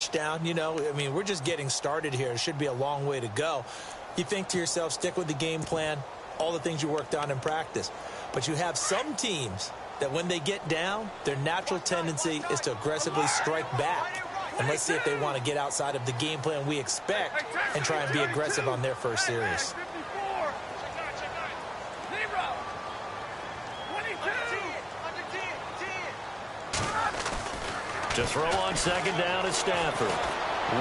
touchdown. You know, I mean, we're just getting started here. It should be a long way to go. You think to yourself, stick with the game plan, all the things you worked on in practice. But you have some teams that when they get down, their natural tendency is to aggressively strike back. And let's see if they want to get outside of the game plan we expect and try and be aggressive on their first series. To throw on second down is Stafford.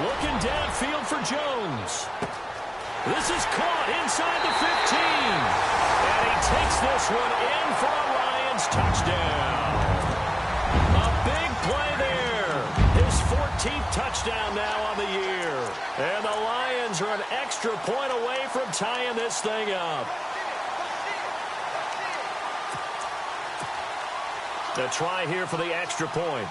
Looking downfield for Jones. This is caught inside the 15. And he takes this one in for a Lions touchdown. A big play there. His 14th touchdown now on the year. And the Lions are an extra point away from tying this thing up. The try here for the extra point.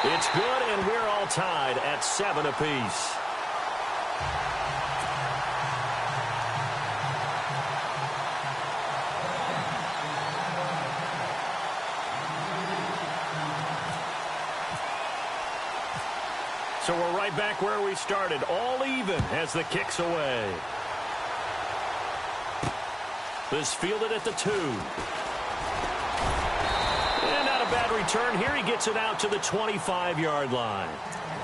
It's good, and we're all tied at 7 apiece. So we're right back where we started, all even as the kick's away. This fielded at the 2. Bad return here. He gets it out to the 25-yard line.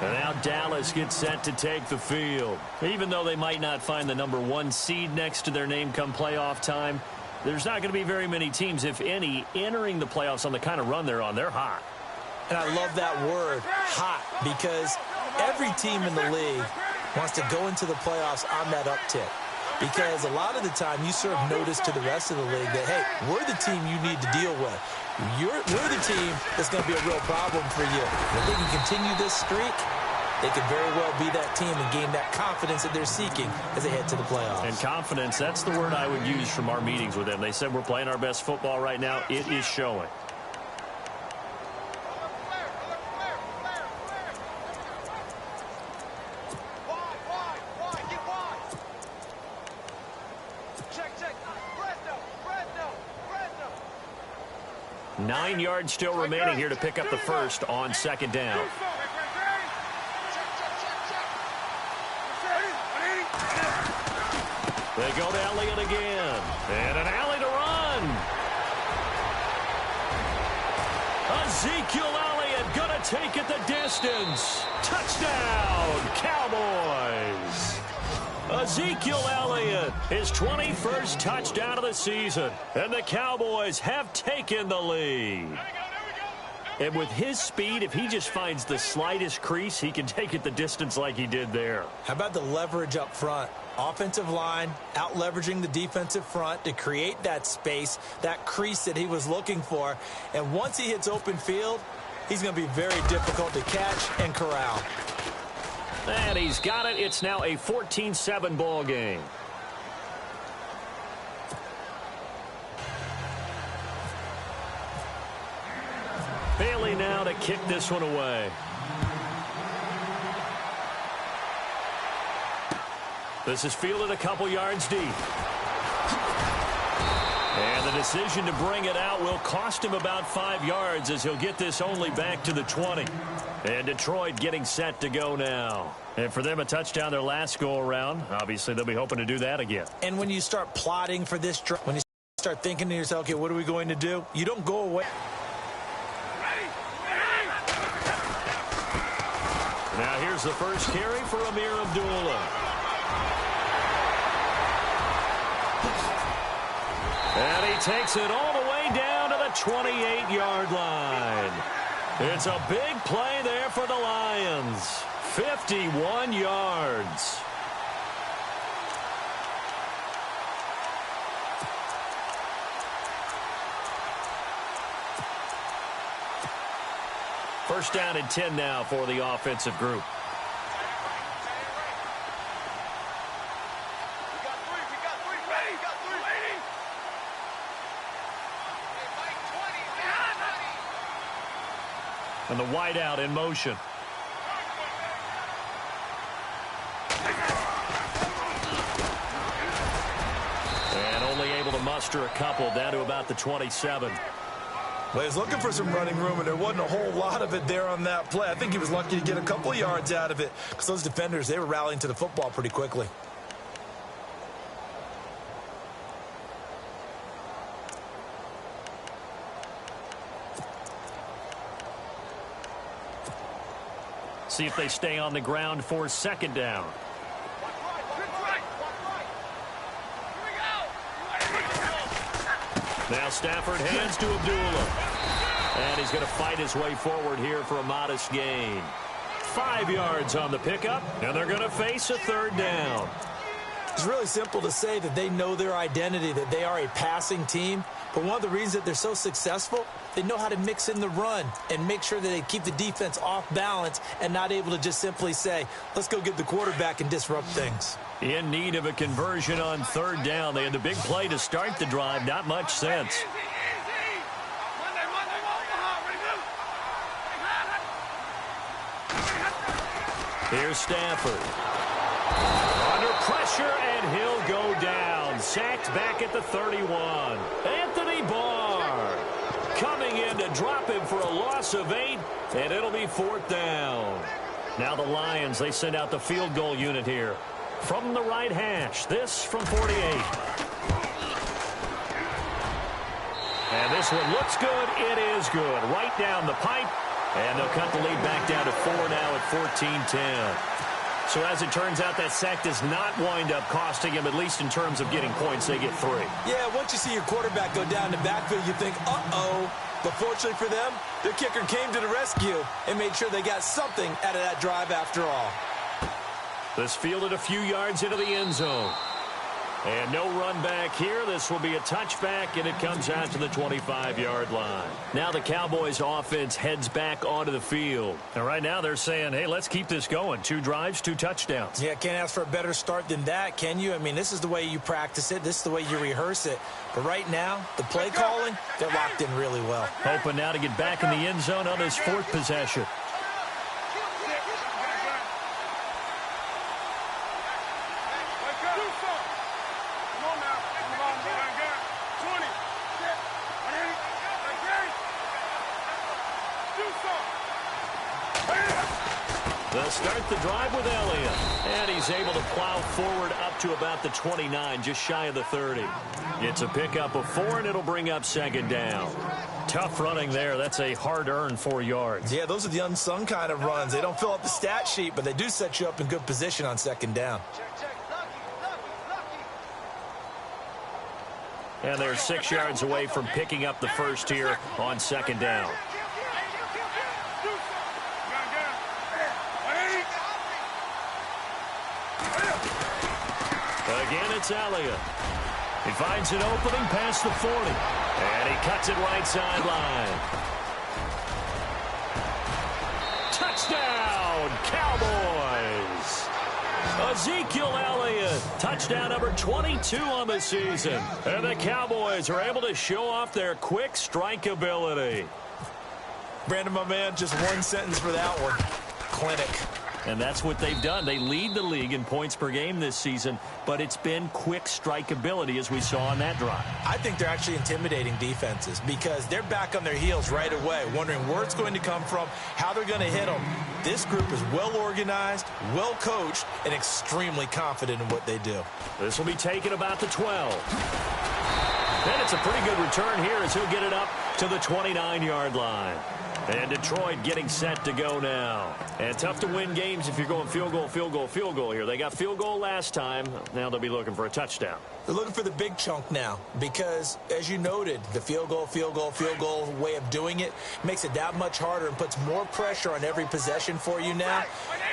And now Dallas gets set to take the field. Even though they might not find the number 1 seed next to their name come playoff time, there's not going to be very many teams, if any, entering the playoffs on the kind of run they're on. They're hot. And I love that word, hot, because every team in the league wants to go into the playoffs on that uptick. Because a lot of the time you serve notice to the rest of the league that, hey, we're the team you need to deal with. We're the team that's going to be a real problem for you. If they can continue this streak, they could very well be that team and gain that confidence that they're seeking as they head to the playoffs. And confidence, that's the word I would use from our meetings with them. They said we're playing our best football right now. It is showing. Nine yards still remaining here to pick up the first on second down. They go to Elliott again. And an alley to run. Ezekiel Elliott going to take it the distance. Touchdown, Cowboys. Ezekiel Elliott, his 21st touchdown of the season. And the Cowboys have taken the lead. And with his speed, if he just finds the slightest crease, he can take it the distance like he did there. How about the leverage up front? Offensive line out leveraging the defensive front to create that space, that crease that he was looking for. And once he hits open field, he's going to be very difficult to catch and corral. And he's got it. It's now a 14-7 ball game. Bailey now to kick this one away. This is fielded a couple yards deep. And the decision to bring it out will cost him about 5 yards as he'll get this only back to the 20. And Detroit getting set to go now. And for them, a touchdown their last go-around. Obviously, they'll be hoping to do that again. And when you start plotting for this drive, when you start thinking to yourself, okay, what are we going to do? You don't go away. Now here's the first carry for Amir Abdullah. And he takes it all the way down to the 28-yard line. It's a big play there for the Lions. 51 yards. First down and 10 now for the offensive group. And the wideout in motion. And only able to muster a couple down to about the 27. Well, he was looking for some running room, and there wasn't a whole lot of it there on that play. I think he was lucky to get a couple of yards out of it because those defenders, they were rallying to the football pretty quickly. See if they stay on the ground for second down. Now Stafford hands to Abdullah. And he's going to fight his way forward here for a modest gain. 5 yards on the pickup, and they're going to face a third down. It's really simple to say that they know their identity, that they are a passing team. But one of the reasons that they're so successful, they know how to mix in the run and make sure that they keep the defense off balance and not able to just simply say, let's go get the quarterback and disrupt things. In need of a conversion on third down. They had the big play to start the drive. Not much sense. Here's Stafford. Under pressure, and he'll go down. Sacked back at the 31. Anthony Barr coming in to drop him for a loss of 8, and it'll be fourth down. Now the Lions, they send out the field goal unit here. From the right hash, this from 48. And this one looks good. It is good. Right down the pipe. And they'll cut the lead back down to 4 now at 14-10. So as it turns out, that sack does not wind up costing him, at least in terms of getting points. They get 3. Yeah, once you see your quarterback go down the backfield, you think, uh-oh. But fortunately for them, their kicker came to the rescue and made sure they got something out of that drive after all. This fielded a few yards into the end zone. And no run back here. This will be a touchback, and it comes out to the 25-yard line. Now the Cowboys offense heads back onto the field. And right now they're saying, hey, let's keep this going. 2 drives, 2 touchdowns. Yeah, can't ask for a better start than that, can you? I mean, this is the way you practice it. This is the way you rehearse it. But right now, the play calling, they're locked in really well. Hoping now to get back in the end zone on his 4th possession. They'll start the drive with Elliott. And he's able to plow forward up to about the 29, just shy of the 30. It's a pickup of 4, and it'll bring up second down. Tough running there. That's a hard-earned 4 yards. Yeah, those are the unsung kind of runs. They don't fill up the stat sheet, but they do set you up in good position on second down. And they're 6 yards away from picking up the first here on second down. Again, it's Elliott. He finds an opening past the 40. And he cuts it right sideline. Touchdown, Cowboys! Ezekiel Elliott, touchdown number 22 on the season. And the Cowboys are able to show off their quick strike ability. Brandon, my man, just one sentence for that one. Clinic. And that's what they've done. They lead the league in points per game this season, but it's been quick strike ability as we saw on that drive. I think they're actually intimidating defenses because they're back on their heels right away, wondering where it's going to come from, how they're going to hit them. This group is well organized, well coached, and extremely confident in what they do. This will be taken about the 12. And it's a pretty good return here as he'll get it up to the 29-yard line. And Detroit getting set to go now. And tough to win games if you're going field goal, field goal, field goal here. They got field goal last time. Now they'll be looking for a touchdown. They're looking for the big chunk now because, as you noted, the field goal way of doing it makes it that much harder and puts more pressure on every possession for you now.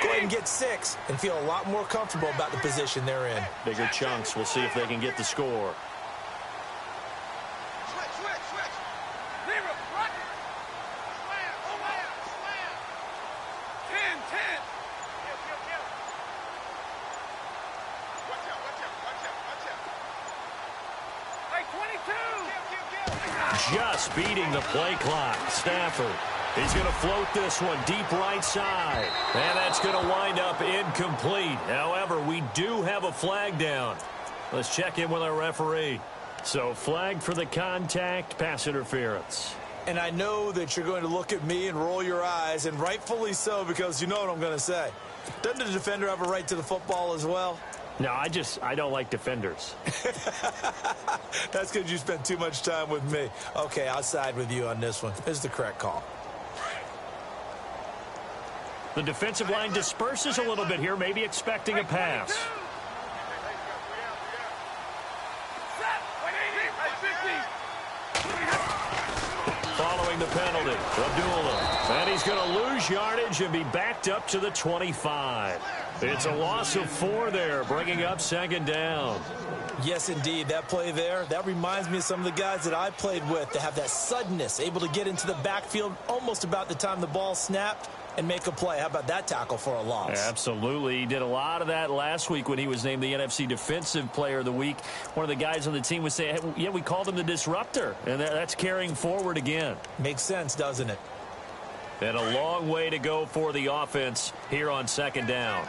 Go ahead and get 6 and feel a lot more comfortable about the position they're in. Bigger chunks. We'll see if they can get the score. Just beating the play clock. Stafford. He's going to float this one deep right side. And that's going to wind up incomplete. However, we do have a flag down. Let's check in with our referee. So flagged for the contact, pass interference. And I know that you're going to look at me and roll your eyes, and rightfully so, because you know what I'm going to say. Doesn't the defender have a right to the football as well? No, I don't like defenders. That's because you spent too much time with me. Okay, I'll side with you on this one. This is the correct call. The defensive line disperses a little bit here, maybe expecting a pass. Following the penalty, Abdullah. And he's going to lose yardage and be backed up to the 25. It's a loss of 4 there, bringing up second down. Yes, indeed. That play there, that reminds me of some of the guys that I played with that have that suddenness, able to get into the backfield almost about the time the ball snapped and make a play. How about that tackle for a loss? Absolutely. He did a lot of that last week when he was named the NFC Defensive Player of the Week. One of the guys on the team would say, hey, yeah, we called him the disruptor, and that's carrying forward again. Makes sense, doesn't it? And a long way to go for the offense here on second down.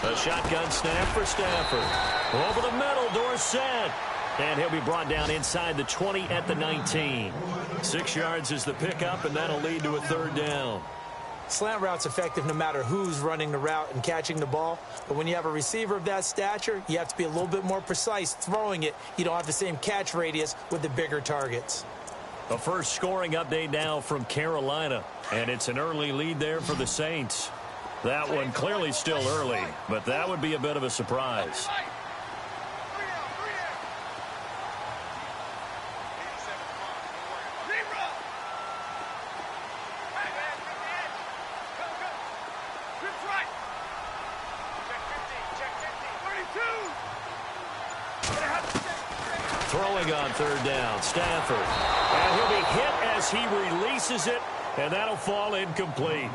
A shotgun snap for Stafford. Over the middle, Dorsett. And he'll be brought down inside the 20 at the 19. 6 yards is the pickup, and that'll lead to a third down. Slant route's effective no matter who's running the route and catching the ball. But when you have a receiver of that stature, you have to be a little bit more precise throwing it. You don't have the same catch radius with the bigger targets. A first scoring update now from Carolina. And it's an early lead there for the Saints. That one clearly still early, but that would be a bit of a surprise. Throwing on third down, Stafford. And he'll be hit as he releases it, and that'll fall incomplete.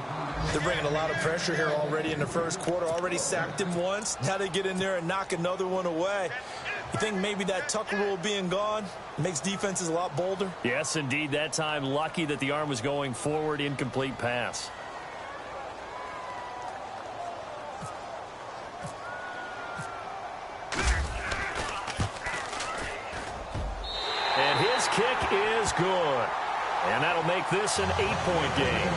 They're bringing a lot of pressure here already in the first quarter. Already sacked him once. Now they get in there and knock another one away. You think maybe that Tucker rule being gone makes defenses a lot bolder? Yes, indeed. That time, lucky that the arm was going forward, incomplete pass. And his kick is good. And that'll make this an 8-point game.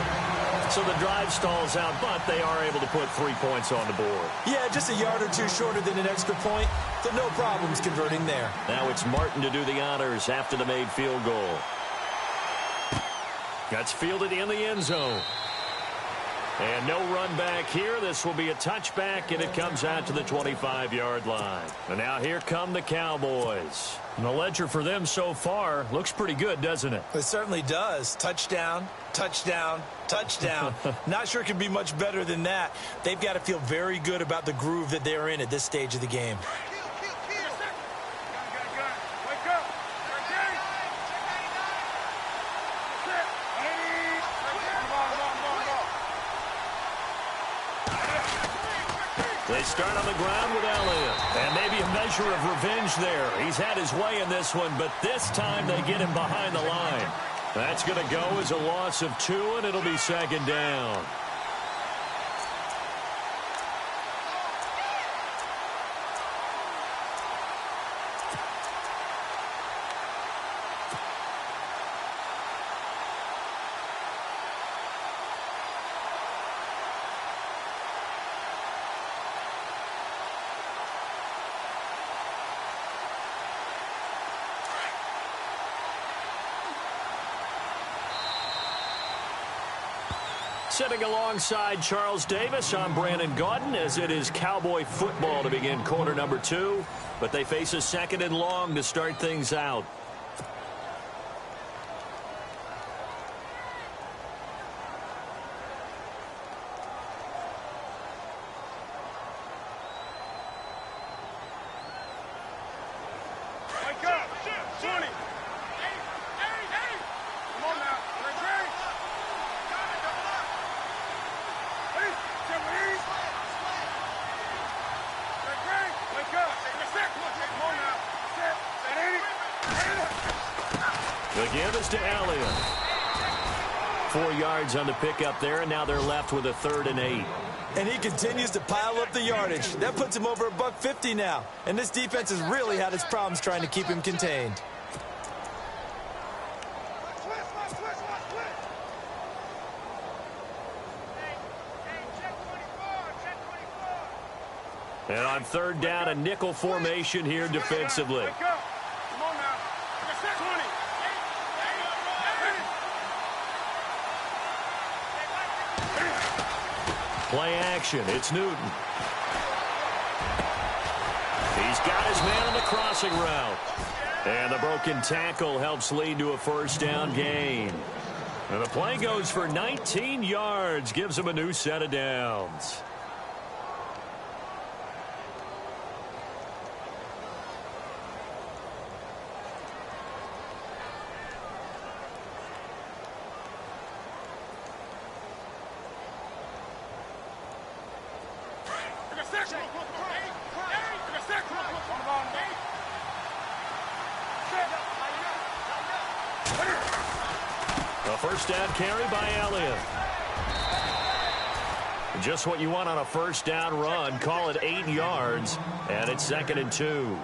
So the drive stalls out, but they are able to put 3 points on the board. Yeah, just a yard or two shorter than an extra point, so no problems converting there. Now it's Martin to do the honors after the made field goal. That's fielded in the end zone. And no run back here. This will be a touchback, and it comes out to the 25-yard line. And now here come the Cowboys. And the ledger for them so far looks pretty good, doesn't it? It certainly does. Touchdown, touchdown, touchdown. Not sure it can be much better than that. They've got to feel very good about the groove that they're in at this stage of the game. They start on the ground with Elliott. And maybe a measure of revenge there. He's had his way in this one, but this time they get him behind the line. That's going to go as a loss of 2, and it'll be second down. Sitting alongside Charles Davis, I'm Brandon Gaudin, as it is Cowboy football to begin quarter number 2. But they face a second and long to start things out. The give is to Elliott. 4 yards on the pickup there, and now they're left with a 3rd and 8. And he continues to pile up the yardage. That puts him over $150 now. And this defense has really had its problems trying to keep him contained. And on 3rd down, a nickel formation here defensively. Play action. It's Newton. He's got his man on the crossing route. And the broken tackle helps lead to a 1st down gain. And the play goes for 19 yards, gives him a new set of downs. A 1st down carry by Elliott. Just what you want on a 1st down run. Call it 8 yards, and it's 2nd and 2.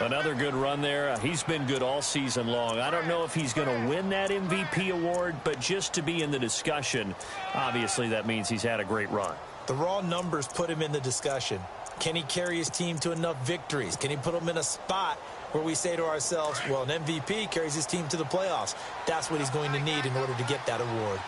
Another good run there. He's been good all season long. I don't know if he's going to win that MVP award, but just to be in the discussion, obviously that means he's had a great run. The raw numbers put him in the discussion. Can he carry his team to enough victories? Can he put them in a spot where we say to ourselves, well, an MVP carries his team to the playoffs? That's what he's going to need in order to get that award.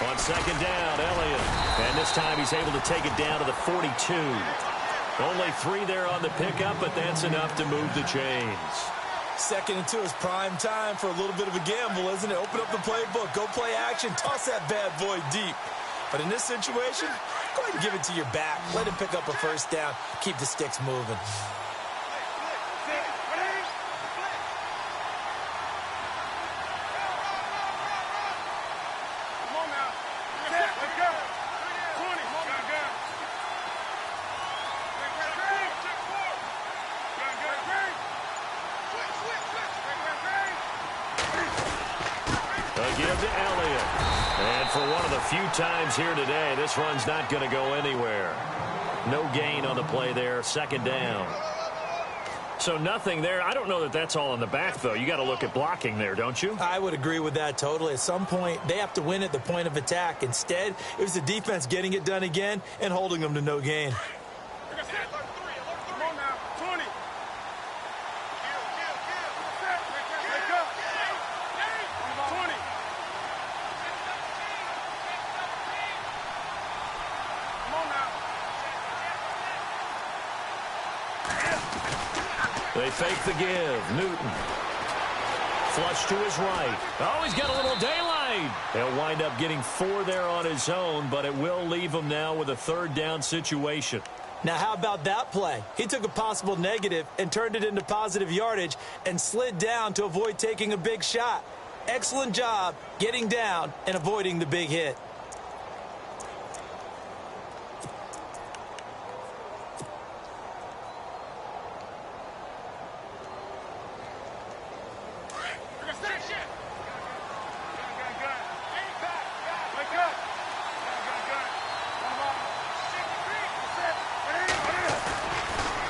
On 2nd down, Elliott. And this time he's able to take it down to the 42. Only 3 there on the pickup, but that's enough to move the chains. 2nd and 2 is prime time for a little bit of a gamble, isn't it? Open up the playbook, go play action, toss that bad boy deep. But in this situation, go ahead and give it to your back. Let him pick up a 1st down. Keep the sticks moving. Give to Elliott. And for one of the few times here today, this run's not going to go anywhere. No gain on the play there. 2nd down. So nothing there. I don't know that that's all in the back, though. You got to look at blocking there, don't you? I would agree with that totally. At some point, they have to win at the point of attack. Instead, it was the defense getting it done again and holding them to no gain. They fake the give. Newton. Flush to his right. Oh, he's got a little daylight. He'll wind up getting 4 there on his own, but it will leave him now with a 3rd down situation. Now, how about that play? He took a possible negative and turned it into positive yardage and slid down to avoid taking a big shot. Excellent job getting down and avoiding the big hit.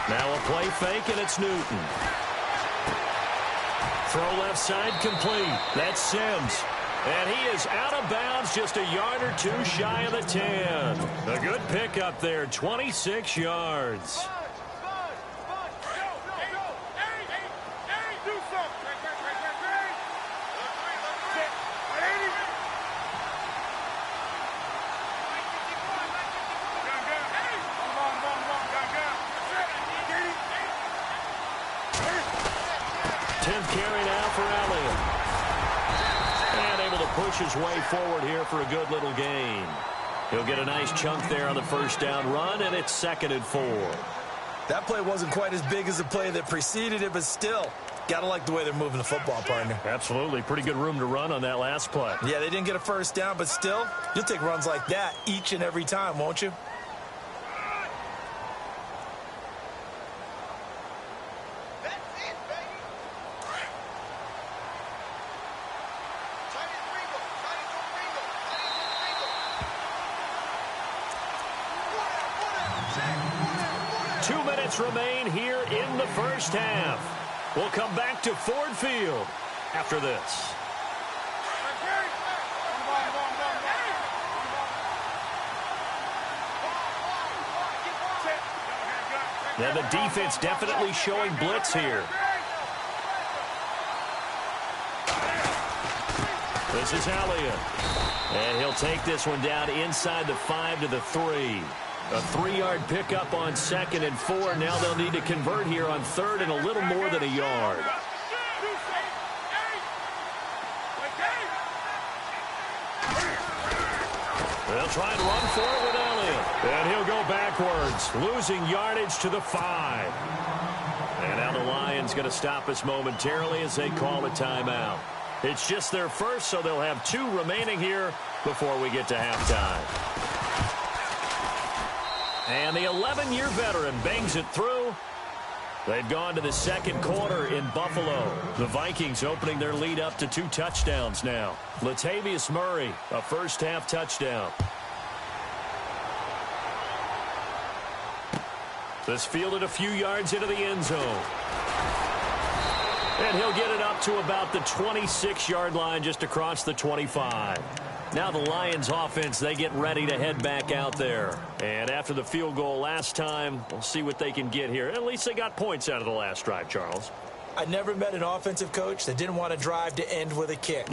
Now a play fake, and it's Newton. Throw left side complete. That's Sims. And he is out of bounds, just a yard or 2 shy of the 10. A good pickup there, 26 yards. Carry now for Elliott. And able to push his way forward here for a good little gain. He'll get a nice chunk there on the 1st down run, and it's 2nd and 4. That play wasn't quite as big as the play that preceded it, but still, Gotta like the way they're moving the football, partner. Absolutely. Pretty good room to run on that last play. Yeah, they didn't get a first down, but still, you'll take runs like that each and every time, won't you? Remain here in the first half. We'll come back to Ford Field after this. Now the defense definitely showing blitz here. This is Elliott. And he'll take this one down inside the 5 to the 3. A 3-yard pickup on 2nd and 4. Now they'll need to convert here on 3rd and a little more than a yard. They'll try and run for it with Elliott. And he'll go backwards, losing yardage to the 5. And now the Lions going to stop us momentarily as they call a timeout. It's just their first, so they'll have 2 remaining here before we get to halftime. And the 11-year veteran bangs it through. They've gone to the second quarter in Buffalo. The Vikings opening their lead up to 2 touchdowns now. Latavius Murray, a first-half touchdown. This fielded a few yards into the end zone. And he'll get it up to about the 26-yard line just across the 25. Now the Lions offense, they get ready to head back out there. And after the field goal last time, we'll see what they can get here. At least they got points out of the last drive, Charles. I never met an offensive coach that didn't want to drive to end with a kick.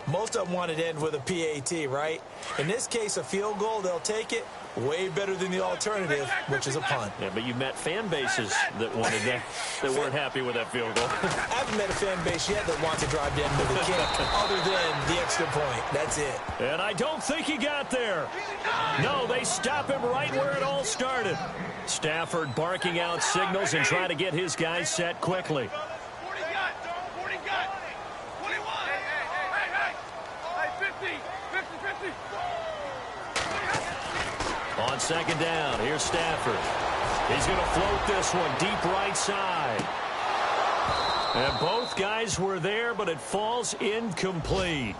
Most of them wanted to end with a PAT, right? In this case, a field goal, they'll take it. Way better than the alternative, which is a punt. Yeah, but you met fan bases that wanted that, that weren't happy with that field goal. I haven't met a fan base yet that wants to drive to end with a kick, other than the extra point. That's it. And I don't think he got there. No, they stop him right where it all started. Stafford barking out signals and trying to get his guys set quickly. On second down, here's Stafford. He's going to float this one deep right side. And both guys were there, but it falls incomplete.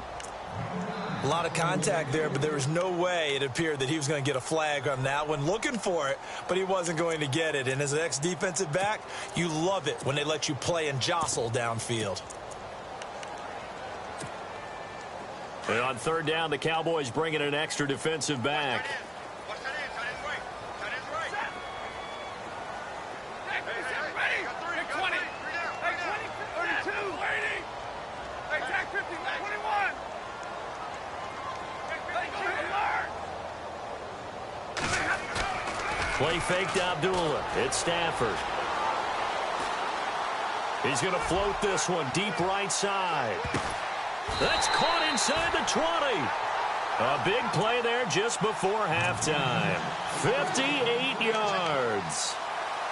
A lot of contact there, but there was no way it appeared that he was going to get a flag on that one. Looking for it, but he wasn't going to get it. And as an ex-defensive back, you love it when they let you play and jostle downfield. And on third down, the Cowboys bring in an extra defensive back. Play fake to Abdullah. It's Stafford. He's going to float this one deep right side. That's caught inside the 20. A big play there just before halftime. 58 yards.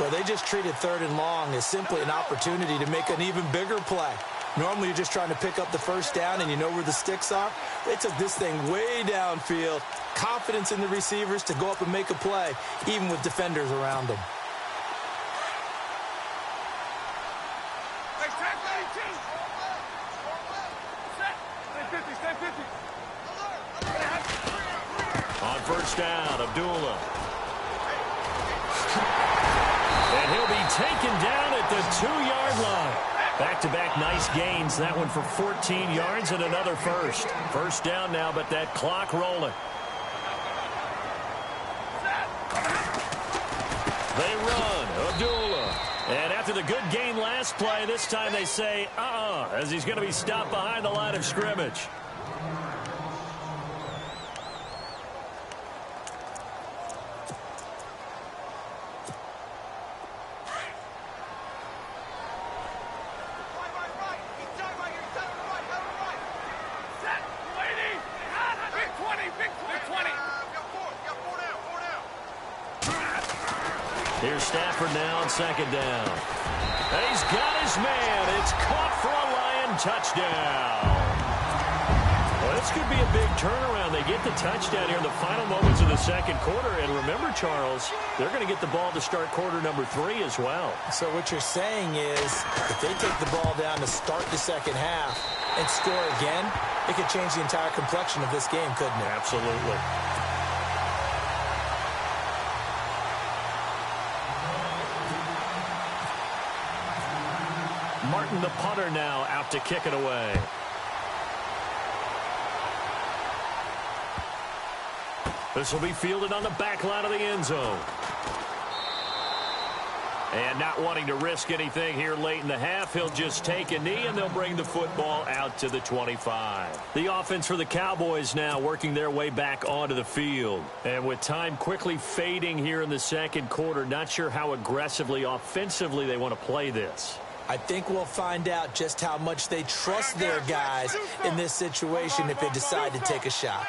Well, they just treated 3rd and long as simply an opportunity to make an even bigger play. Normally, you're just trying to pick up the first down and you know where the sticks are. They took this thing way downfield. Confidence in the receivers to go up and make a play, even with defenders around them. On first down, Abdullah. And he'll be taken down at the 2-yard line. Back-to-back nice gains. That one for 14 yards and another first. First down now, but that clock rolling. They run. Abdullah. And after the good gain last play, this time they say, as he's going to be stopped behind the line of scrimmage. Here's Stafford now on second down. And he's got his man. It's caught for a Lion touchdown. Well, this could be a big turnaround. They get the touchdown here in the final moments of the second quarter. And remember, Charles, they're going to get the ball to start quarter number 3 as well. So what you're saying is if they take the ball down to start the second half and score again, it could change the entire complexion of this game, couldn't it? Absolutely. Martin, the punter, now out to kick it away. This will be fielded on the back line of the end zone. And not wanting to risk anything here late in the half, he'll just take a knee, and they'll bring the football out to the 25. The offense for the Cowboys now working their way back onto the field. And with time quickly fading here in the second quarter, not sure how aggressively, offensively they want to play this. I think we'll find out just how much they trust their guys in this situation if they decide to take a shot.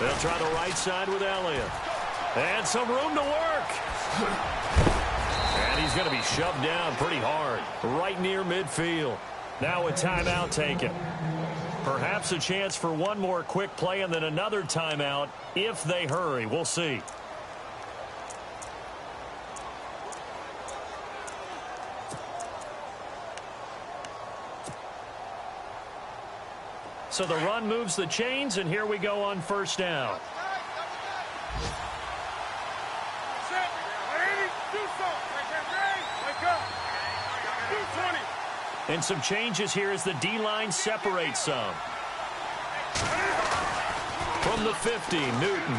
They'll try the right side with Elliott. And some room to work. And he's going to be shoved down pretty hard, right near midfield. Now a timeout taken. Perhaps a chance for one more quick play and then another timeout if they hurry. We'll see. So the run moves the chains, and here we go on first down. And some changes here as the D-line separates some. From the 50, Newton.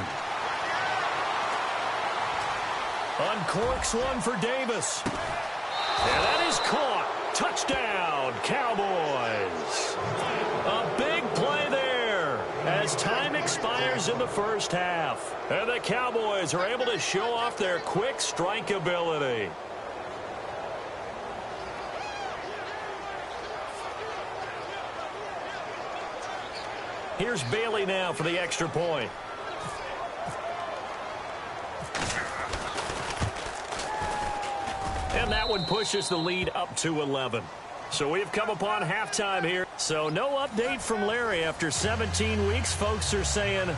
Uncorks one for Davis. And that is caught. Touchdown, Cowboys. A big play there as time expires in the first half. And the Cowboys are able to show off their quick strike ability. Here's Bailey now for the extra point. And that one pushes the lead up to 11. So we've come upon halftime here. So no update from Larry after 17 weeks. Folks are saying,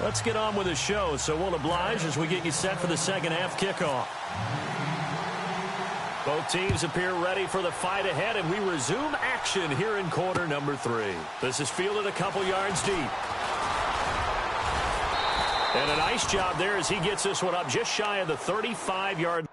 let's get on with the show. So we'll oblige as we get you set for the second half kickoff. Both teams appear ready for the fight ahead, and we resume action here in quarter number 3. This is fielded a couple yards deep. And a nice job there as he gets this one up just shy of the 35-yard.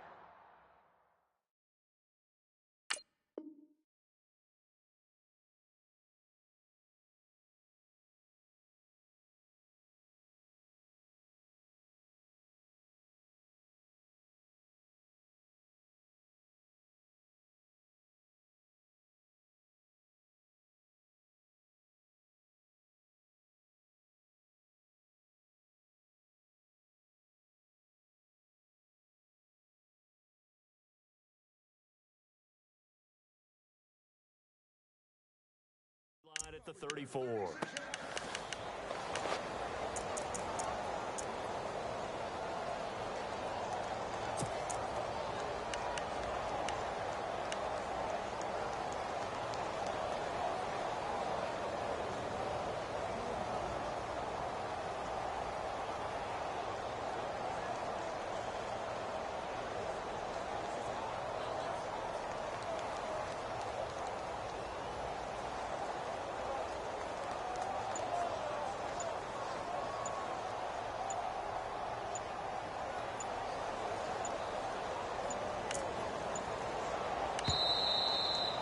At the 34.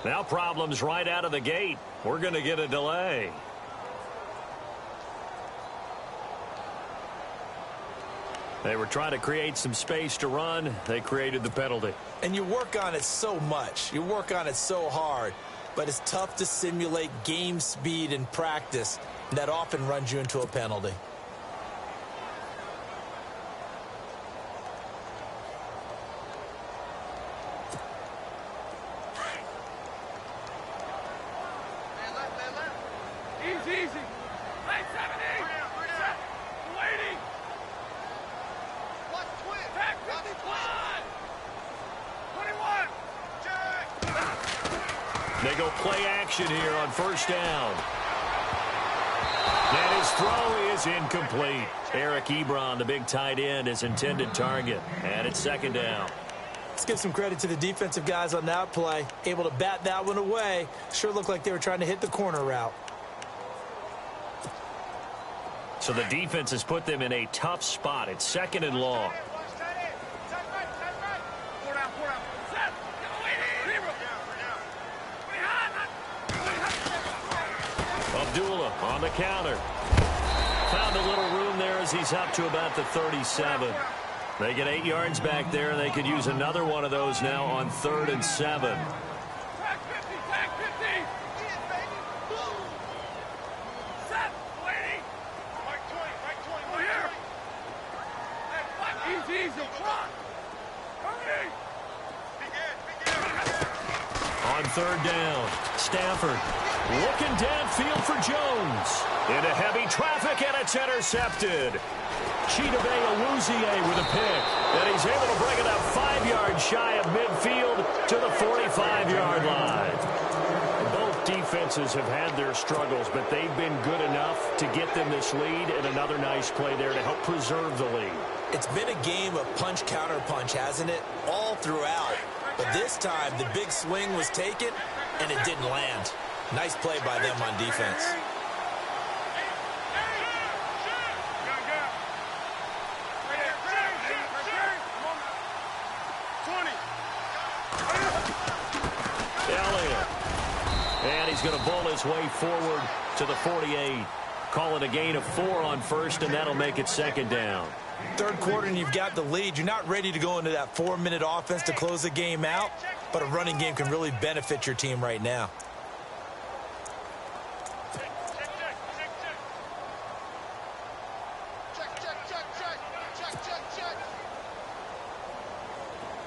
Now problems right out of the gate. We're going to get a delay. They were trying to create some space to run. They created the penalty. And you work on it so much. You work on it so hard. But it's tough to simulate game speed in practice. That often runs you into a penalty. They go play action here on first down. And his throw is incomplete. Eric Ebron, the big tight end, his intended target. And it's second down. Let's give some credit to the defensive guys on that play. Able to bat that one away. Sure looked like they were trying to hit the corner route. So the defense has put them in a tough spot. It's second and long. Abdullah on the counter. Found a little room there as he's up to about the 37. They get 8 yards back there, and they could use another one of those now on 3rd and 7. On 3rd down, Stafford looking downfield for Jones. Into heavy traffic, and it's intercepted. Chidobe Awuzie with a pick, and he's able to bring it up 5 yards shy of midfield to the 45-yard line. Both defenses have had their struggles, but they've been good enough to get them this lead, and another nice play there to help preserve the lead. It's been a game of punch-counter-punch, hasn't it? All throughout. But this time, the big swing was taken, and it didn't land. Nice play by them on defense. Elliott. And he's going to bowl his way forward to the 48. Call it a gain of 4 on first, and that'll make it second down. Third quarter, and you've got the lead. You're not ready to go into that 4-minute offense to close the game out, but a running game can really benefit your team right now.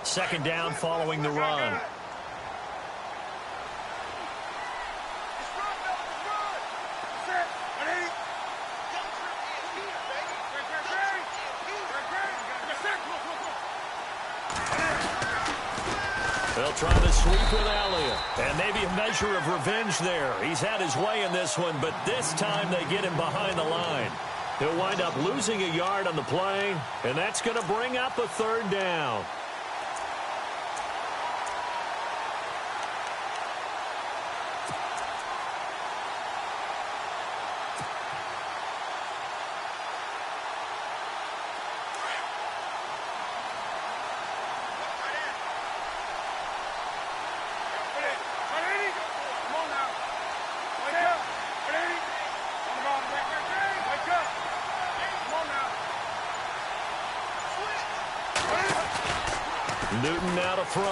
Second down following the run. They'll try to sweep with Elliott. And maybe a measure of revenge there. He's had his way in this one, but this time they get him behind the line. He'll wind up losing a yard on the play, and that's going to bring up a 3rd down. Newton now to throw.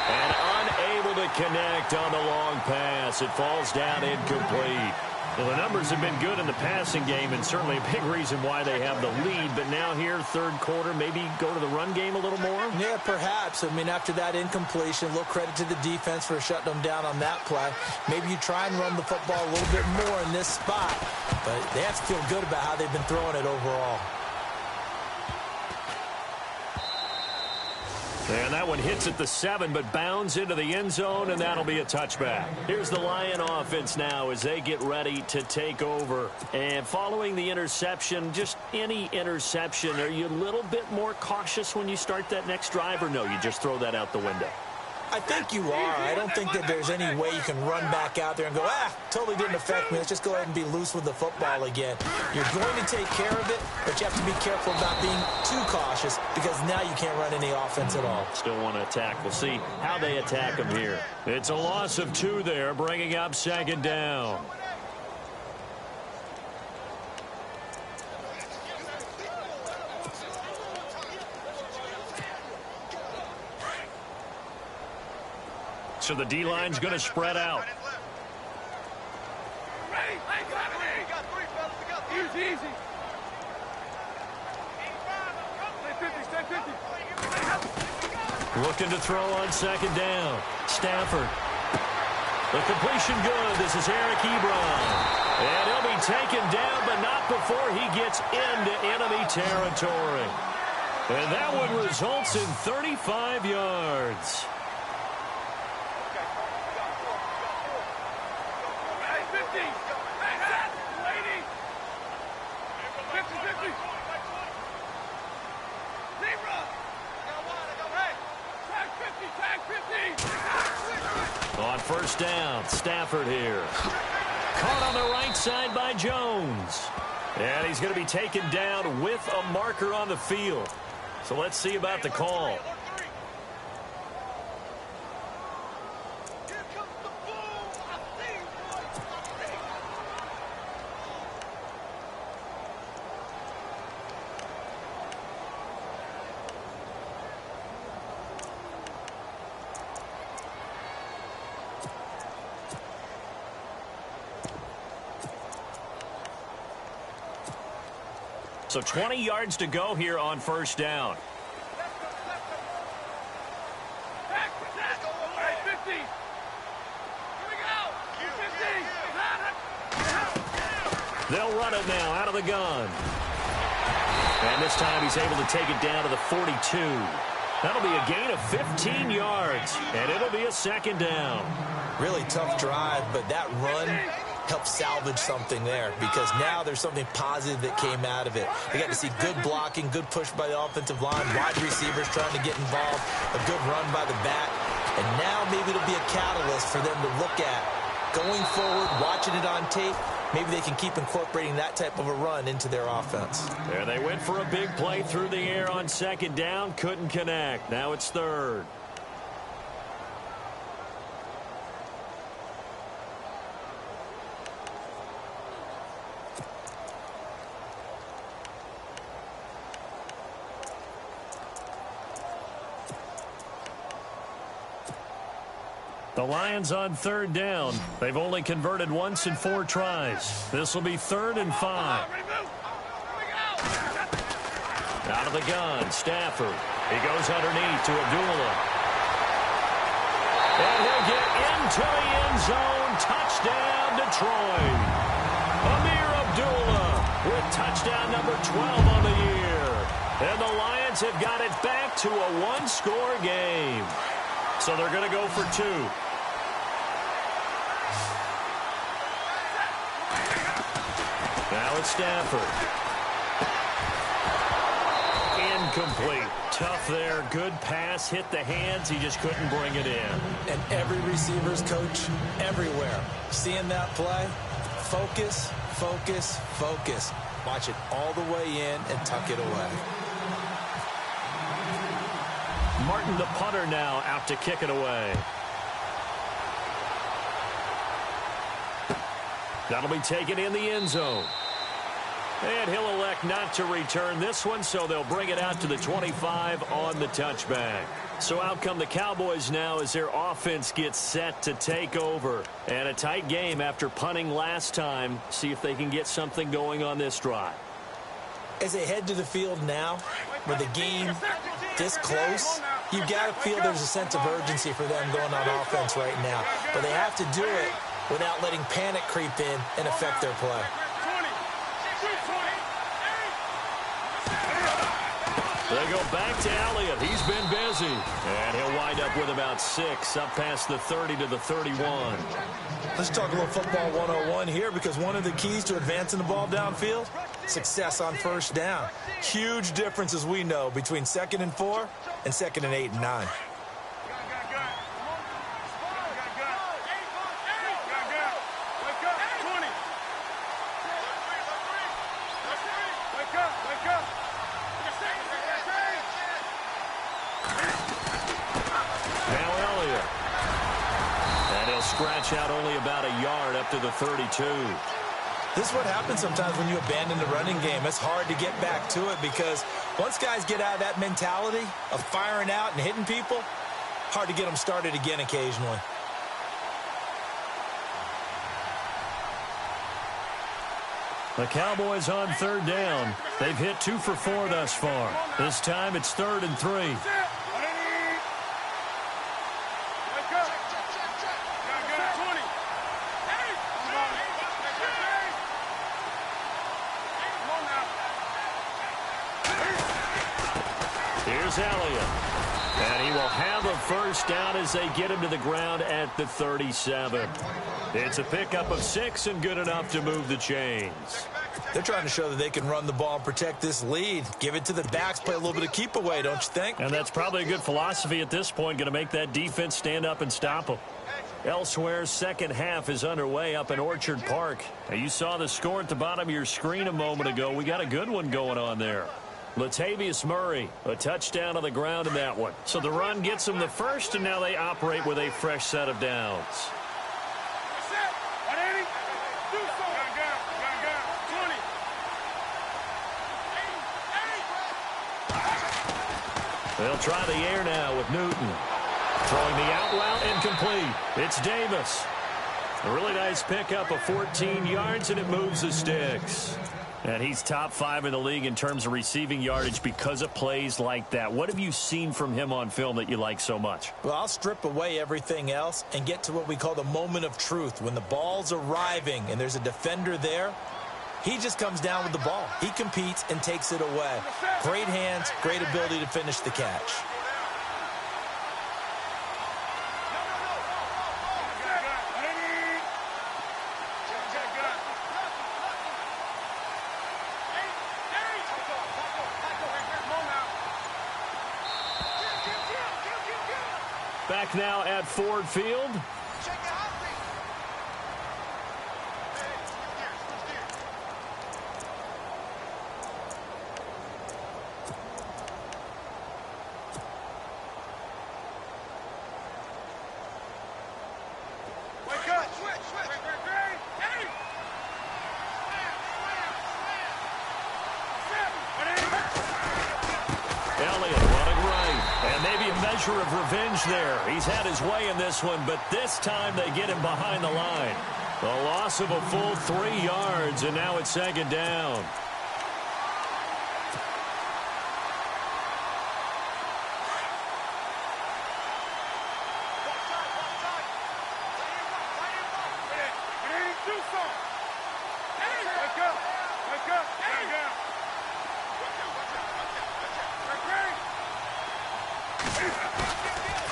And unable to connect on the long pass. It falls down incomplete. Well, the numbers have been good in the passing game, and certainly a big reason why they have the lead. But now here, third quarter, maybe go to the run game a little more? Yeah, perhaps. I mean, after that incompletion, a little credit to the defense for shutting them down on that play. Maybe you try and run the football a little bit more in this spot. But they have to feel good about how they've been throwing it overall. And that one hits at the 7, but bounds into the end zone, and that'll be a touchback. Here's the Lion offense now as they get ready to take over. And following the interception, just any interception, are you a little bit more cautious when you start that next drive, or no, you just throw that out the window? I think you are. I don't think that there's any way you can run back out there and go, totally didn't affect me. Let's just go ahead and be loose with the football again. You're going to take care of it, but you have to be careful about being too cautious because now you can't run any offense at all. Still want to attack. We'll see how they attack them here. It's a loss of 2 there, bringing up second down. So the D-line's going to spread out. Easy. Looking to throw on second down. Stafford. The completion good. This is Eric Ebron. And he'll be taken down, but not before he gets into enemy territory. And that one results in 35 yards. On first down, Stafford here. Caught on the right side by Jones. And he's going to be taken down with a marker on the field. So let's see about the call. So 20 yards to go here on first down. They'll run it now out of the gun. And this time he's able to take it down to the 42. That'll be a gain of 15 yards, and it'll be a second down. Really tough drive, but that run helped salvage something there because now there's something positive that came out of it. They got to see good blocking, good push by the offensive line, wide receivers trying to get involved, a good run by the back, and now maybe it'll be a catalyst for them to look at going forward, watching it on tape. Maybe they can keep incorporating that type of a run into their offense. There they went for a big play through the air on second down, couldn't connect. Now it's third. The Lions on third down. They've only converted once in 4 tries. This will be 3rd and 5. Out of the gun, Stafford. He goes underneath to Abdullah. And he'll get into the end zone. Touchdown, Detroit. Amir Abdullah with touchdown number 12 on the year. And the Lions have got it back to a one-score game. So they're going to go for 2. Now it's Stafford. Incomplete. Tough there. Good pass. Hit the hands. He just couldn't bring it in. And every receiver's coach everywhere. Seeing that play, focus, focus, focus. Watch it all the way in and tuck it away. Martin, the punter, now out to kick it away. That'll be taken in the end zone. And he'll elect not to return this one, so they'll bring it out to the 25 on the touchback. So out come the Cowboys now as their offense gets set to take over. And a tight game after punting last time. See if they can get something going on this drive. As they head to the field now, with the game this close, you've got to feel there's a sense of urgency for them going on offense right now. But they have to do it without letting panic creep in and affect their play. They go back to Elliott. He's been busy. And he'll wind up with about 6 up past the 30 to the 31. Let's talk a little football 101 here, because one of the keys to advancing the ball downfield, success on first down. Huge difference, as we know, between 2nd and 4 and 2nd and 8 and 9. Scratch out only about a yard up to the 32. This is what happens sometimes when you abandon the running game. It's hard to get back to it because once guys get out of that mentality of firing out and hitting people, hard to get them started again occasionally. The Cowboys on third down. They've hit 2 for 4 thus far. This time it's 3rd and 3. Here's Elliott. And he will have a first down as they get him to the ground at the 37. It's a pickup of 6 and good enough to move the chains. They're trying to show that they can run the ball and protect this lead. Give it to the backs, play a little bit of keep away, don't you think? And that's probably a good philosophy at this point, going to make that defense stand up and stop them. Elsewhere, second half is underway up in Orchard Park. Now, you saw the score at the bottom of your screen a moment ago. We got a good one going on there. Latavius Murray, a touchdown on the ground in that one. So the run gets them the first, and now they operate with a fresh set of downs. They'll try the air now with Newton. Throwing the out route incomplete. It's Davis. A really nice pickup of 14 yards, and it moves the sticks. And he's top 5 in the league in terms of receiving yardage because of plays like that. What have you seen from him on film that you like so much? Well, I'll strip away everything else and get to what we call the moment of truth. When the ball's arriving and there's a defender there, he just comes down with the ball. He competes and takes it away. Great hands, great ability to finish the catch. Back now at Ford Field. Of revenge there. He's had his way in this one, but this time they get him behind the line. A loss of a full 3 yards, and now it's second down.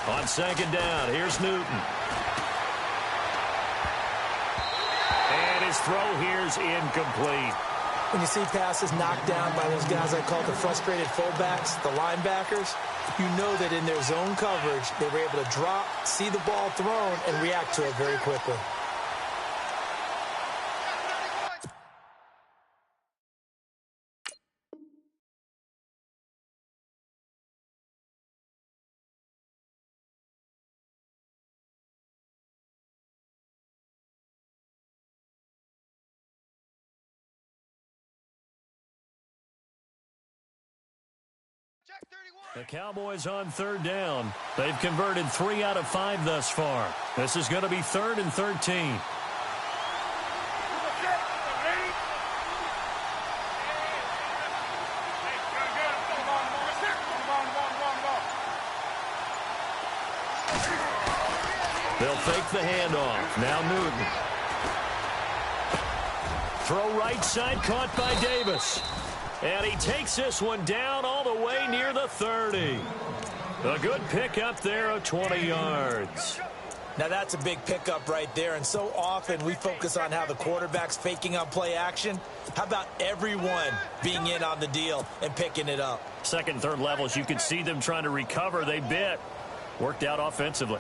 On second down, here's Newton. And his throw here's incomplete. When you see passes knocked down by those guys I call the frustrated fullbacks, the linebackers, you know that in their zone coverage, they were able to drop, see the ball thrown, and react to it very quickly. The Cowboys on third down. They've converted 3 out of 5 thus far. This is going to be 3rd and 13. They'll fake the handoff. Now Newton. Throw right side, caught by Davis. And he takes this one down all the way near the 30. A good pickup there of 20 yards. Now that's a big pickup right there, and so often we focus on how the quarterback's faking on play action. How about everyone being in on the deal and picking it up? Second, third levels, you could see them trying to recover. They bit. Worked out offensively.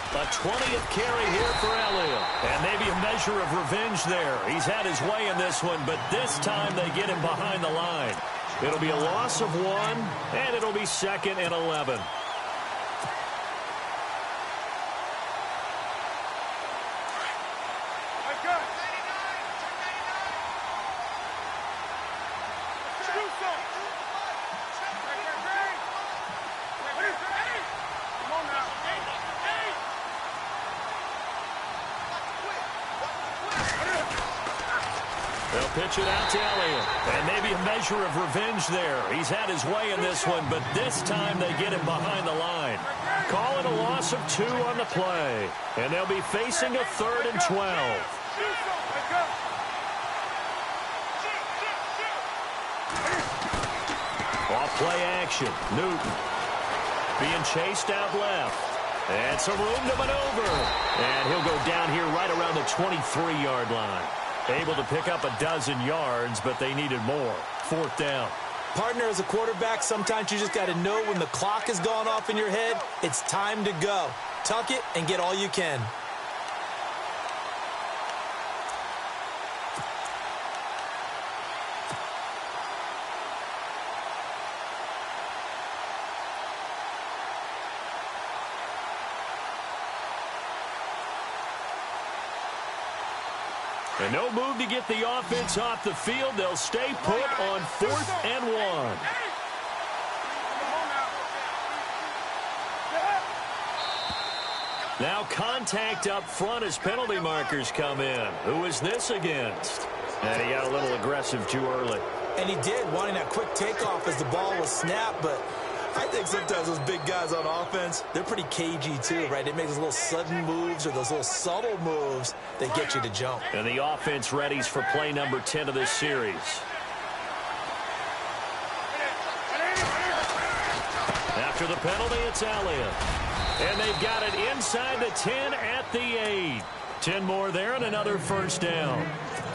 A 20th carry here for Elliott. And maybe a measure of revenge there. He's had his way in this one, but this time they get him behind the line. It'll be a loss of 1, and it'll be 2nd and 11. pitch it out to Elliott. And maybe a measure of revenge there. He's had his way in this one, but this time they get him behind the line. Call it a loss of 2 on the play. And they'll be facing a 3rd and 12. Off-play action. Newton being chased out left. And some room to maneuver. And he'll go down here right around the 23-yard line. Able to pick up a dozen yards, but they needed more. 4th down. Partner, as a quarterback, sometimes you just got to know when the clock has gone off in your head, it's time to go. Tuck it and get all you can. And no move to get the offense off the field. They'll stay put on 4th and 1. Now contact up front as penalty markers come in. Who is this against? And he got a little aggressive too early. And he did, wanting that quick takeoff as the ball was snapped, but I think sometimes those big guys on offense, they're pretty cagey too, right? They make those little sudden moves or those little subtle moves that get you to jump. And the offense readies for play number 10 of this series. After the penalty, it's Elliott. And they've got it inside the 10 at the 8. 10 more there and another 1st down.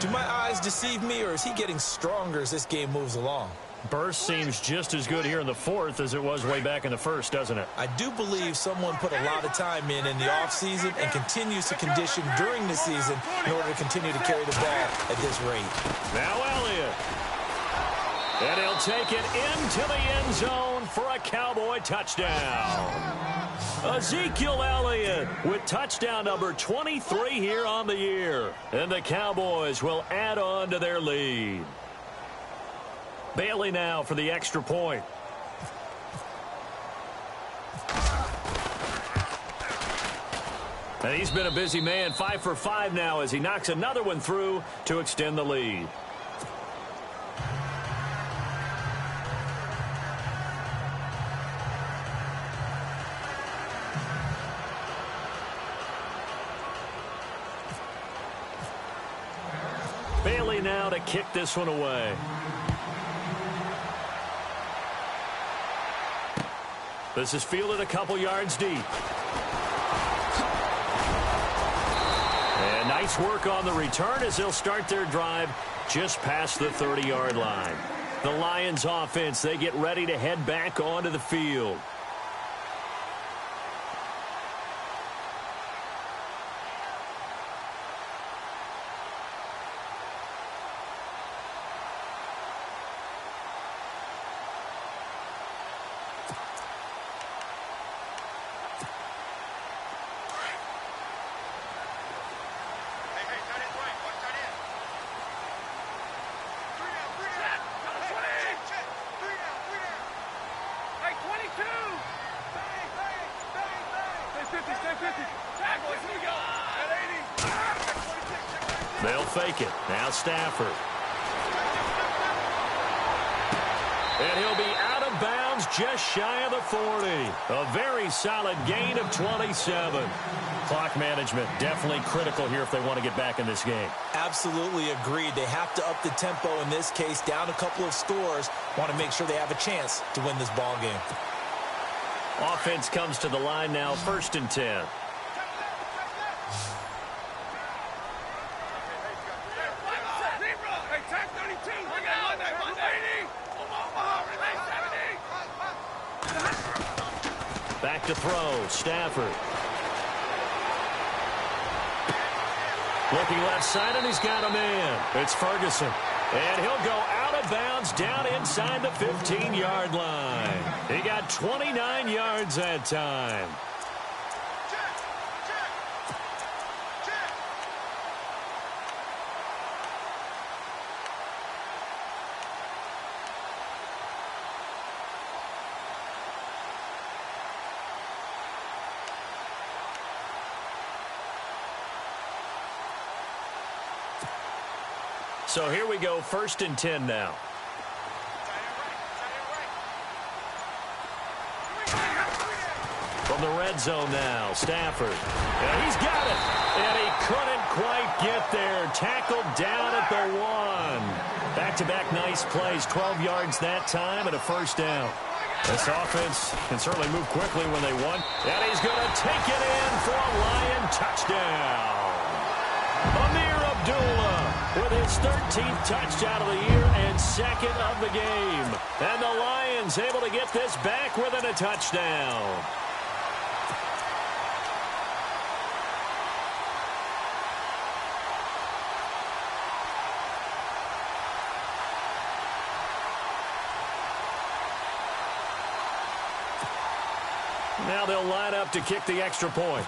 Do my eyes deceive me, or is he getting stronger as this game moves along? Burst seems just as good here in the 4th as it was way back in the 1st, doesn't it? I do believe someone put a lot of time in the offseason and continues to condition during the season in order to continue to carry the ball at this rate. Now Elliott. And he'll take it into the end zone for a Cowboy touchdown. Ezekiel Elliott with touchdown number 23 here on the year. And the Cowboys will add on to their lead. Bailey now for the extra point. And he's been a busy man, 5 for 5 now as he knocks another one through to extend the lead. Bailey now to kick this one away. This is fielded a couple yards deep. And nice work on the return as they'll start their drive just past the 30-yard line. The Lions offense, they get ready to head back onto the field. They'll fake it. Now Stafford. And he'll be out of bounds just shy of the 40. A very solid gain of 27. Clock management definitely critical here if they want to get back in this game. Absolutely agreed. They have to up the tempo in this case, down a couple of scores. Want to make sure they have a chance to win this ball game. Offense comes to the line now, 1st and 10. Back to throw, Stafford. Looking left side, and he's got a man. It's Ferguson. And he'll go out of bounds down inside the 15-yard line. He got 29 yards that time. So here we go, 1st and 10 now. From the red zone now, Stafford. And he's got it. And he couldn't quite get there. Tackled down at the 1. Back-to-back nice plays. 12 yards that time and a 1st down. This offense can certainly move quickly when they want. And he's going to take it in for a Lion touchdown. Amir Abdullah with his 13th touchdown of the year and 2nd of the game. And the Lions able to get this back within a touchdown. Now they'll line up to kick the extra point.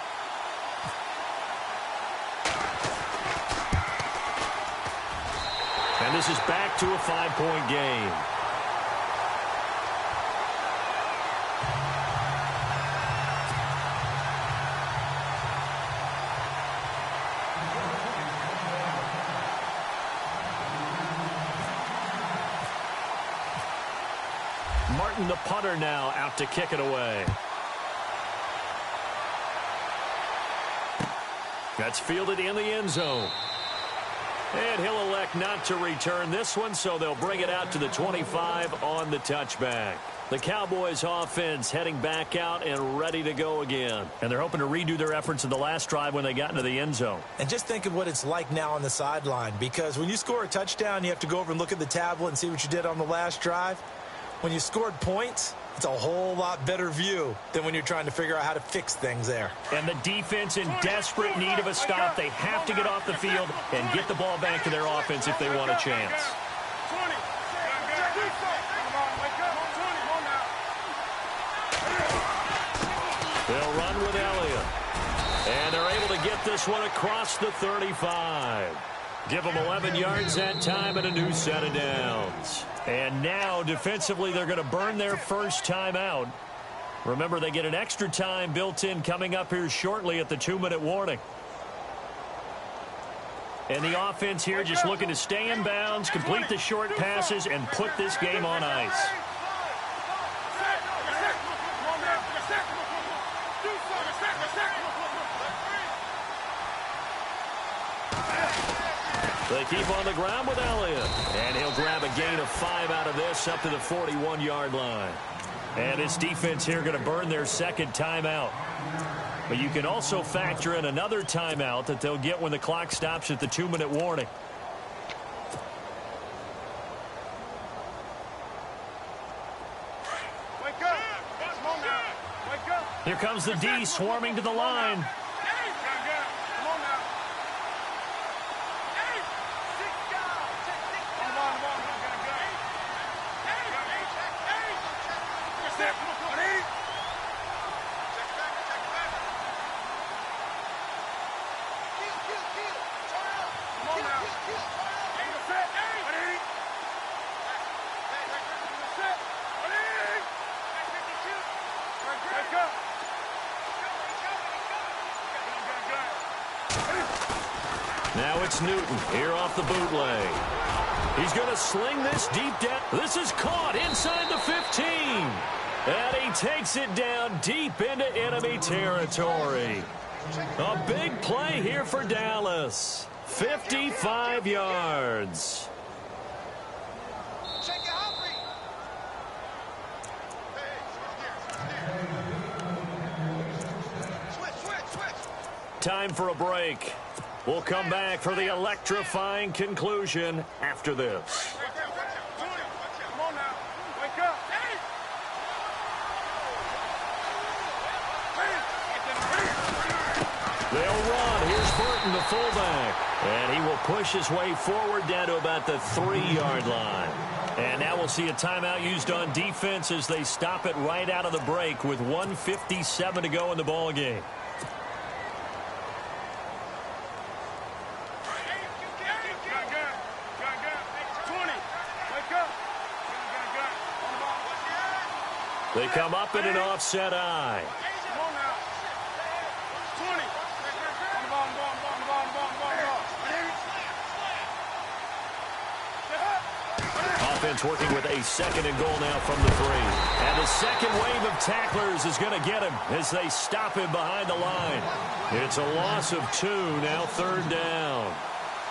And this is back to a 5-point game. Martin, the punter, now out to kick it away. That's fielded in the end zone. And he'll elect not to return this one, so they'll bring it out to the 25 on the touchback. The Cowboys offense heading back out and ready to go again. And they're hoping to redo their efforts in the last drive when they got into the end zone. And just think of what it's like now on the sideline, because when you score a touchdown, you have to go over and look at the tablet and see what you did on the last drive. When you scored points, it's a whole lot better view than when you're trying to figure out how to fix things there. And the defense in desperate need of a stop. They have to get off the field and get the ball back to their offense if they want a chance. They'll run with Elliott. And they're able to get this one across the 35. Give them 11 yards that time and a new set of downs. And now, defensively, they're going to burn their first timeout. Remember, they get an extra time built in coming up here shortly at the 2-minute warning. And the offense here just looking to stay in bounds, complete the short passes, and put this game on ice. They keep on the ground with Elliott. And he'll grab a gain of 5 out of this up to the 41-yard line. And this defense here going to burn their second timeout. But you can also factor in another timeout that they'll get when the clock stops at the 2-minute warning. Wake up. Come on now. Wake up. Here comes the D swarming to the line. Now it's Newton here off the bootleg. He's going to sling this deep down. This is caught inside the 15. And he takes it down deep into enemy territory. A big play here for Dallas. 55 yards. Time for a break. We'll come back for the electrifying conclusion after this. Come on now. Wake up. They'll run. Here's Burton, the fullback. And he will push his way forward down to about the 3-yard line. And now we'll see a timeout used on defense as they stop it right out of the break with 1:57 to go in the ball game. They come up in an offset eye. offense working with a second and goal now from the 3. And the second wave of tacklers is going to get him as they stop him behind the line. It's a loss of 2, now 3rd down.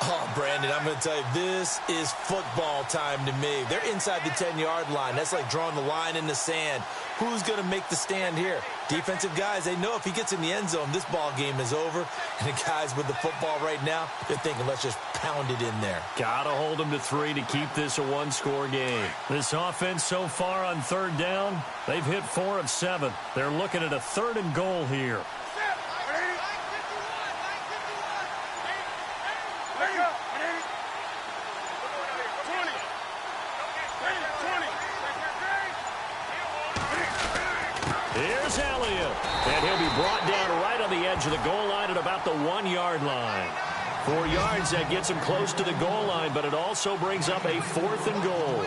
Oh, Brandon, I'm going to tell you, this is football time to me. They're inside the 10-yard line. That's like drawing the line in the sand. Who's going to make the stand here? Defensive guys, they know if he gets in the end zone, this ball game is over. And the guys with the football right now, they're thinking, let's just pound it in there. Got to hold them to 3 to keep this a one-score game. This offense so far on 3rd down, they've hit 4 of 7. They're looking at a 3rd and goal here. Here's Elliott, and he'll be brought down right on the edge of the goal line at about the 1-yard line. 4 yards, that gets him close to the goal line, but it also brings up a 4th and goal.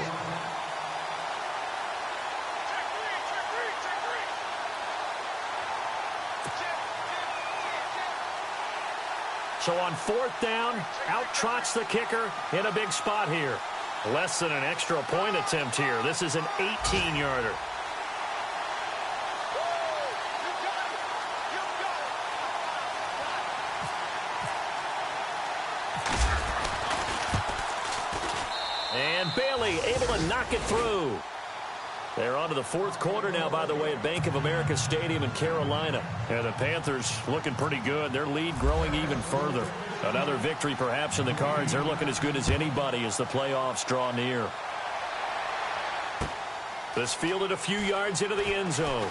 So on 4th down, out trots the kicker in a big spot here. Less than an extra point attempt here. This is an 18-yarder. And Bailey able to knock it through. They're on to the 4th quarter now, by the way, at Bank of America Stadium in Carolina. And the Panthers looking pretty good. Their lead growing even further. Another victory perhaps in the cards. They're looking as good as anybody as the playoffs draw near. This fielded a few yards into the end zone.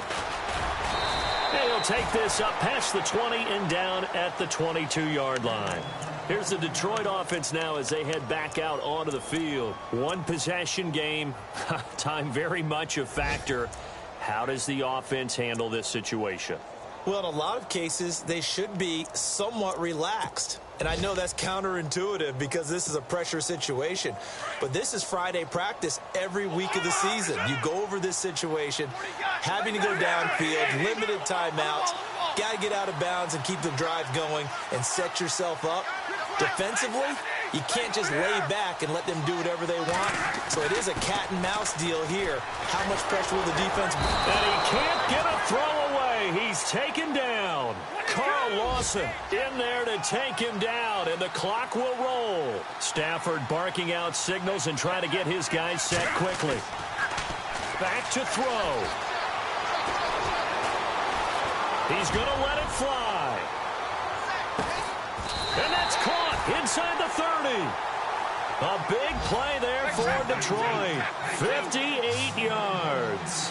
And he'll take this up past the 20 and down at the 22-yard line. Here's the Detroit offense now as they head back out onto the field. One possession game. Time very much a factor. How does the offense handle this situation? Well, in a lot of cases, they should be somewhat relaxed. And I know that's counterintuitive because this is a pressure situation. But this is Friday practice every week of the season. You go over this situation, having to go downfield, limited timeouts, got to get out of bounds and keep the drive going and set yourself up. Defensively, you can't just lay back and let them do whatever they want. So it is a cat and mouse deal here. How much pressure will the defense? And he can't get a throw away. He's taken down. Carl Lawson in there to take him down, and the clock will roll. Stafford barking out signals and trying to get his guys set quickly. Back to throw. He's going to let it fly. And that's caught inside the 30. A big play there for Detroit. 58 yards.